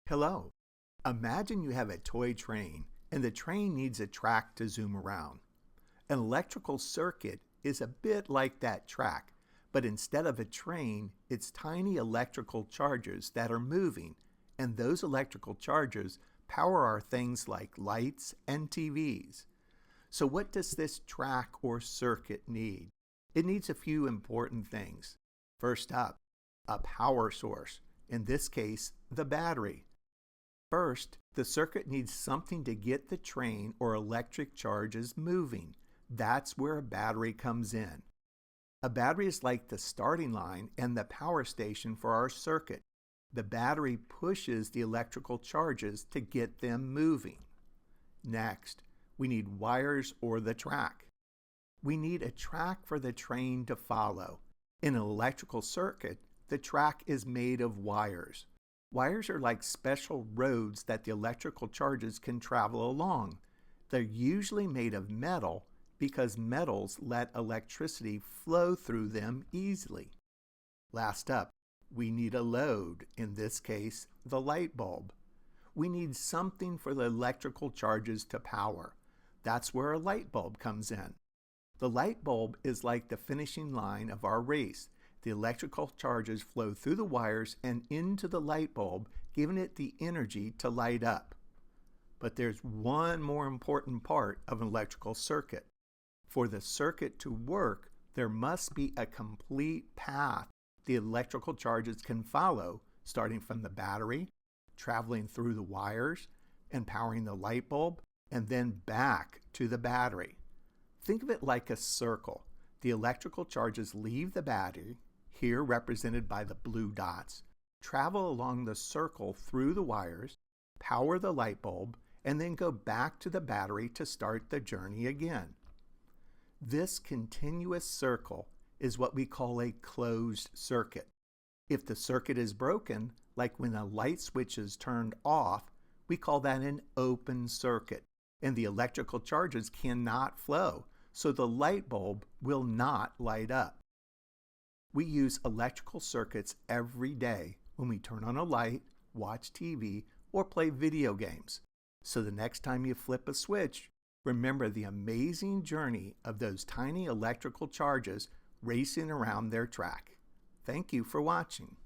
Hello. Imagine you have a toy train and the train needs a track to zoom around. An electrical circuit is a bit like that track, but instead of a train, it's tiny electrical charges that are moving, and those electrical charges power our things like lights and TVs. So what does this track or circuit need? It needs a few important things. First up, a power source, in this case, the battery. First, the circuit needs something to get the train or electric charges moving. That's where a battery comes in. A battery is like the starting line and the power station for our circuit. The battery pushes the electrical charges to get them moving. Next, we need wires or the track. We need a track for the train to follow. In an electrical circuit, the track is made of wires. Wires are like special roads that the electrical charges can travel along. They're usually made of metal because metals let electricity flow through them easily. Last up, we need a load, in this case, the light bulb. We need something for the electrical charges to power. That's where a light bulb comes in. The light bulb is like the finishing line of our race. The electrical charges flow through the wires and into the light bulb, giving it the energy to light up. But there's one more important part of an electrical circuit. For the circuit to work, there must be a complete path the electrical charges can follow, starting from the battery, traveling through the wires, and powering the light bulb, and then back to the battery. Think of it like a circle. The electrical charges leave the battery, here represented by the blue dots, travel along the circle through the wires, power the light bulb, and then go back to the battery to start the journey again. This continuous circle is what we call a closed circuit. If the circuit is broken, like when a light switch is turned off, we call that an open circuit, and the electrical charges cannot flow, so the light bulb will not light up. We use electrical circuits every day when we turn on a light, watch TV, or play video games. So the next time you flip a switch, remember the amazing journey of those tiny electrical charges racing around their track. Thank you for watching.